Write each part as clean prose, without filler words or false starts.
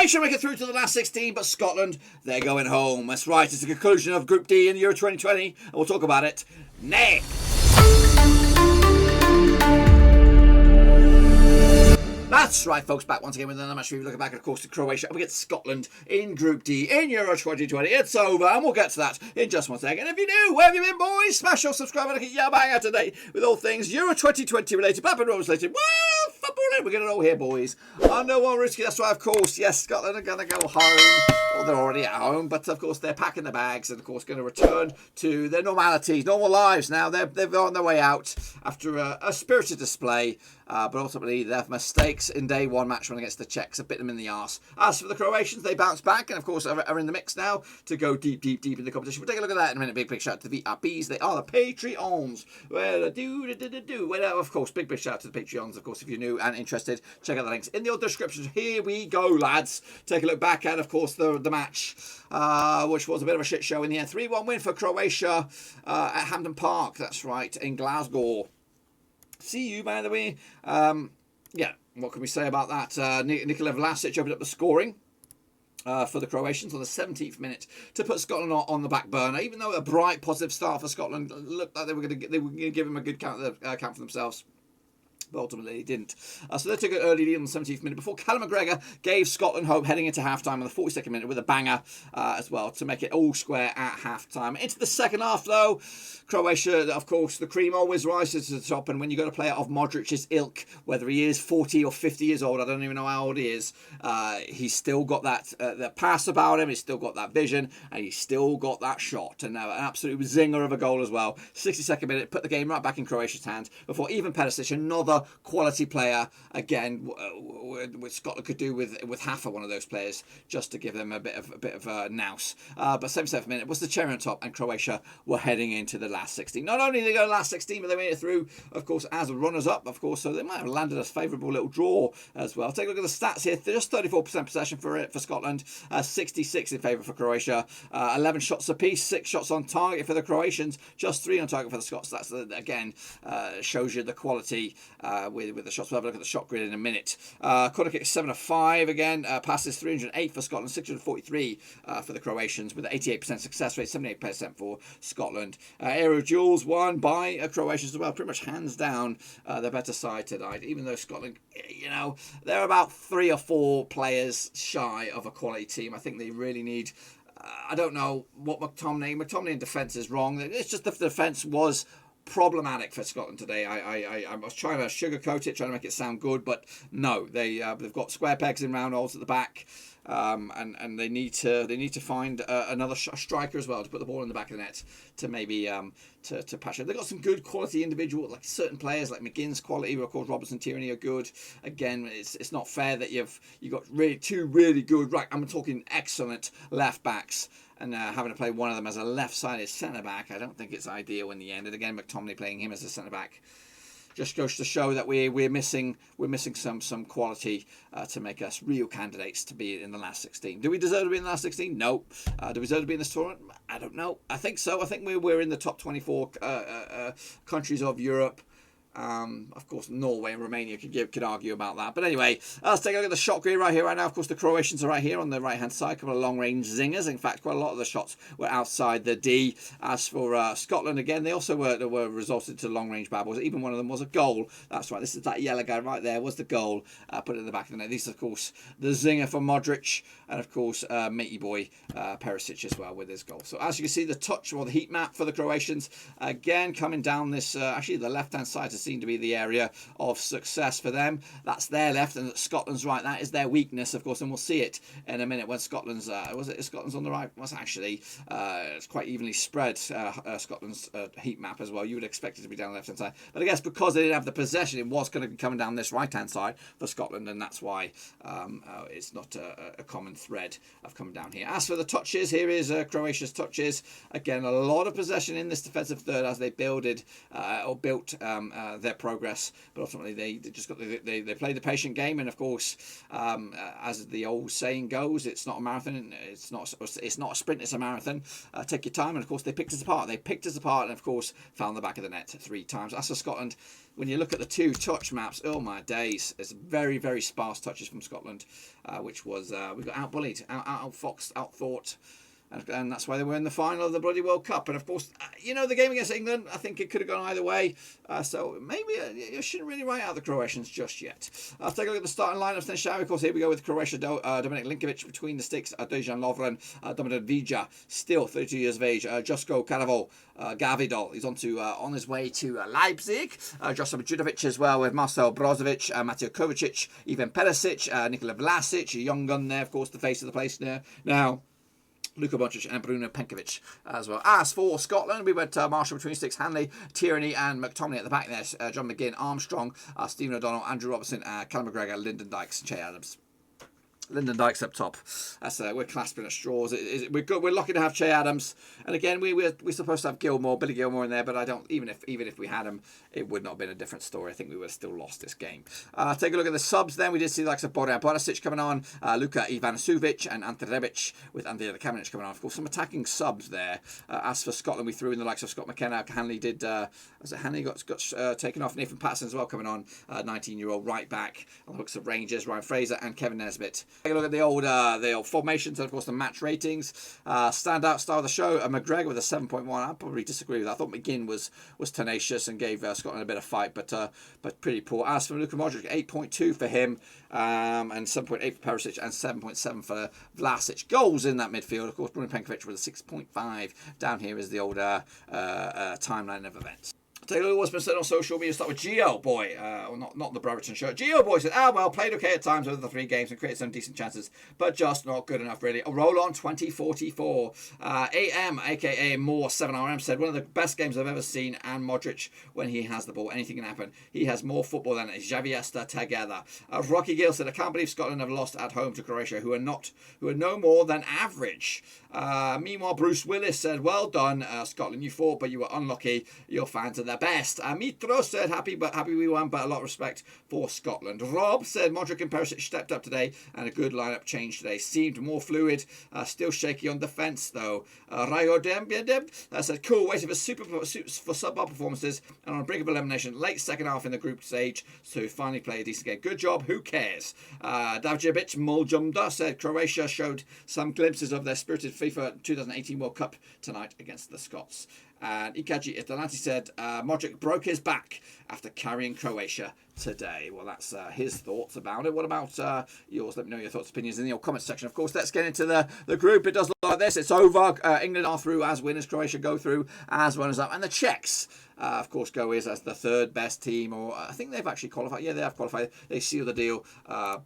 Croatia make it through to the last 16, but Scotland, they're going home. That's right, it's the conclusion of Group D in Euro 2020, and we'll talk about it next. That's right, folks, back once again with another match review. Looking back, of course, to Croatia up against Scotland in Group D in Euro 2020. It's over, and we'll get to that in just one second. If you're new, where have you been, boys? Smash your subscribe and get your bang out today with all things Euro 2020 related, Papa Rose related. Well, football, we're getting it all here, boys. Under one risky, that's right, of course. Yes, Scotland are going to go home. Well, they're already at home, but of course they're packing the bags and of course going to return to their normalities, normal lives now. They're on their way out after a spirited display, but ultimately their mistakes in day one match run against the Czechs have bit them in the arse. As for the Croatians, they bounce back and of course are in the mix now to go deep in the competition. We'll take a look at that in a minute. Big shout out to the VIPs. They are the Patreons. Well, well, of course, big shout out to the Patreons. Of course, if you're new and interested, check out the links in the description. Here we go, lads. Take a look back at, of course, the match, which was a bit of a shit show in the end. 3-1 win for Croatia at Hampden Park. That's right, in Glasgow. See you, by the way. Yeah, what can we say about that? Nikola Vlasic opened up the scoring for the Croatians on the 17th minute to put Scotland on the back burner. Even though a bright, positive start for Scotland looked like they were going to give them a good count for themselves. But ultimately he didn't. So they took an early lead on the 17th minute before Callum McGregor gave Scotland hope heading into half-time on the 42nd minute with a banger as well to make it all square at half-time. Into the second half, though, Croatia, of course, the cream always rises to the top, and when you've got a player of Modric's ilk, whether he is 40 or 50 years old, I don't even know how old he is, he's still got that pass about him, he's still got that vision, and he's still got that shot. And an absolute zinger of a goal as well. 62nd minute, put the game right back in Croatia's hands before Ivan Perisic, another quality player, again, which Scotland could do with half of one of those players, just to give them a bit of a nous. But 77th minute was the cherry on top, and Croatia were heading into the last 16. Not only did they go last 16, but they made it through, of course, as runners-up, of course, so they might have landed a favourable little draw as well. Take a look at the stats here. Just 34% possession for Scotland, 66 in favour for Croatia, 11 shots apiece, 6 shots on target for the Croatians, just 3 on target for the Scots. That's, again, shows you the quality with the shots. We'll have a look at the shot grid in a minute. Corner kick 7 of 5 again. Passes 308 for Scotland, 643 for the Croatians, with an 88% success rate, 78% for Scotland. Aerial duels won by Croatians as well, pretty much hands down the better side tonight, even though Scotland, you know, they're about 3 or 4 players shy of a quality team. I think they really need, I don't know what McTominay in defence is wrong. It's just the defence was problematic for Scotland today. I was trying to sugarcoat it, trying to make it sound good, but no, they've got square pegs in round holes at the back, and they need to find another striker as well to put the ball in the back of the net to maybe to patch it. They've got some good quality individual, like certain players like McGinn's quality, of course Robertson, Tierney are good. Again, it's not fair that you've got two really good, right, I'm talking excellent left backs, and having to play one of them as a left-sided centre-back, I don't think it's ideal in the end. And again, McTominay playing him as a centre-back just goes to show that we're missing some quality to make us real candidates to be in the last 16. Do we deserve to be in the last 16? No. Do we deserve to be in this tournament? I don't know. I think so. I think we're in the top 24 countries of Europe. Of course, Norway and Romania could argue about that. But anyway, let's take a look at the shot grid right here, right now. Of course, the Croatians are right here on the right-hand side. A couple of long-range zingers. In fact, quite a lot of the shots were outside the D. As for Scotland, again, they also were resulted to long-range babbles. Even one of them was a goal. That's right. This is that yellow guy right there was the goal. Put it in the back of the net. This is, of course, the zinger for Modric. And, of course, matey boy Perisic as well with his goal. So, as you can see, the touch, or the heat map for the Croatians, again, coming down this, actually, the left-hand side seem to be the area of success for them. That's their left, and Scotland's right. That is their weakness, of course, and we'll see it in a minute when Scotland's Scotland's on the right. Was actually it's quite evenly spread. Scotland's heat map as well. You would expect it to be down the left hand side, but I guess because they didn't have the possession, it was going to be coming down this right hand side for Scotland, and that's why it's not a common thread of coming down here. As for the touches, here is Croatia's touches. Again, a lot of possession in this defensive third as they built their progress, but ultimately they just got they played the patient game, and of course, as the old saying goes, it's not a marathon, it's not a sprint, it's a marathon. Take your time, and of course they picked us apart. And of course found the back of the net 3 times. As for Scotland, when you look at the 2 touch maps, oh my days, it's very, very sparse touches from Scotland, which was we got outbullied, outfoxed, outthought. And that's why they were in the final of the bloody World Cup. And of course, the game against England, I think it could have gone either way. So maybe you shouldn't really write out the Croatians just yet. Let's take a look at the starting lineups then, shall we? Of course, here we go with Croatia. Dominik Linkovic between the sticks. Dejan Lovren, Dominik Vija, still 32 years of age. Josko Gavidol, he's on his way to Leipzig. Josip Judovic as well with Marcel Brozovic, Mateo Kovacic, Ivan Perisic, Nikola Vlasic, a young gun there, of course, the face of the place there. Now, Luka Modric and Bruno Penkovic as well. As for Scotland, we went Marshall between sticks, Hanley, Tierney and McTominay at the back there. John McGinn, Armstrong, Stephen O'Donnell, Andrew Robertson, Callum McGregor, Lyndon Dykes and Che Adams. Lyndon Dykes up top. We're clasping at straws. We're good. We're lucky to have Che Adams, and again we're supposed to have Billy Gilmore in there, but I don't. Even if we had him, it would not have been a different story. I think we would have still lost this game. Take a look at the subs. Then we did see the likes of Bojan Barisic coming on, Luka Ivanovic and Ante Rebic with Andrija Kamenic coming on. Of course, some attacking subs there. As for Scotland, we threw in the likes of Scott McKenna. Hanley did. Hanley got taken off. Nathan Patterson as well coming on, 19-year-old right back on the hooks of Rangers. Ryan Fraser and Kevin Nesbitt. Take a look at the old formations and of course the match ratings. Standout star of the show, McGregor with a 7.1. I'd probably disagree with that. I thought McGinn was tenacious and gave Scotland a bit of fight, but pretty poor. As for Luka Modric, 8.2 for him, and 7.8 for Perisic and 7.7 for Vlasic. Goals in that midfield, of course. Bruno Penkovic with a 6.5. Down here is the old timeline of events. Take a look at what's been said on social media. Start with Geo Boy, not the Brereton shirt. Geo Boy said, played okay at times over the 3 games and created some decent chances, but just not good enough really. Roll on 2044. AM, aka More 7RM, said, one of the best games I've ever seen, and Modric, when he has the ball, anything can happen. He has more football than Javiesta together. Rocky Gill said, I can't believe Scotland have lost at home to Croatia, who are no more than average. Meanwhile, Bruce Willis said, well done, Scotland, you fought, but you were unlucky. Your fans are the best. Mitro said, happy we won, but a lot of respect for Scotland. Rob said, Modric and Perisic stepped up today, and a good lineup change today. Seemed more fluid, still shaky on defence though. Rayo Dembedeb said, cool, waiting for subpar performances, and on the brink of elimination, late second half in the group stage, so finally play a decent game. Good job, who cares? Davjevic Muljumda said, Croatia showed some glimpses of their spirited FIFA 2018 World Cup tonight against the Scots. And Ikaji Italanti said, Modric broke his back after carrying Croatia today. Well, that's his thoughts about it. What about yours? Let me know your thoughts, opinions in the comments section. Of course, let's get into the group. It does look like this. It's over. England are through as winners. Croatia go through as runners-up. And the Czechs, of course, go as the 3rd best team. Or I think they've actually qualified. Yeah, they have qualified. They seal the deal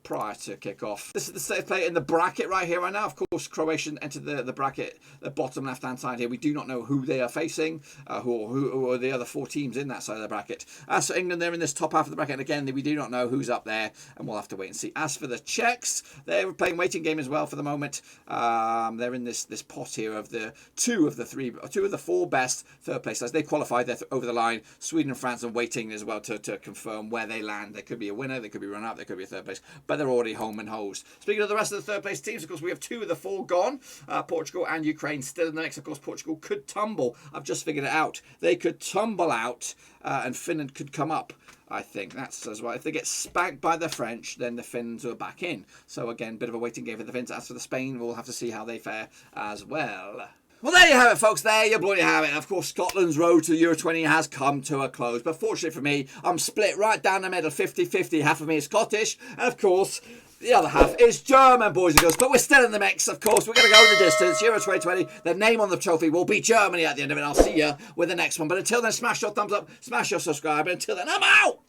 prior to kick-off. This is the state play in the bracket right here, right now. Of course, Croatian entered the bracket, the bottom left-hand side here. We do not know who they are facing, who are the other 4 teams in that side of the bracket. As for England, they're in this top half of the bracket. And again, we do not know who's up there, and we'll have to wait and see. As for the Czechs, they're playing waiting game as well for the moment. They're in this pot here of the 2 of the 4 best 3rd place sides. They qualified, they're over the line. Sweden and France are waiting as well to confirm where they land. They could be a winner, they could be run-up, they could be a 3rd place, but they're already home and hosed. Speaking of the rest of the 3rd place teams, of course, we have 2 of the 4 gone. Portugal and Ukraine still in the mix. Of course, Portugal could tumble. I've just figured it out. They could tumble out, and Finland could come up. I think that's as well. If they get spanked by the French, then the Finns are back in. So again, bit of a waiting game for the Finns. As for the Spain, we'll have to see how they fare as well. Well, there you have it, folks. There you bloody have it. Of course, Scotland's road to Euro 20 has come to a close. But fortunately for me, I'm split right down the middle, 50-50. Half of me is Scottish, and of course, the other half is German, boys and girls. But we're still in the mix, of course. We're going to go the distance. Euro 2020, the name on the trophy will be Germany at the end of it. I'll see you with the next one. But until then, smash your thumbs up, smash your subscribe. And until then, I'm out!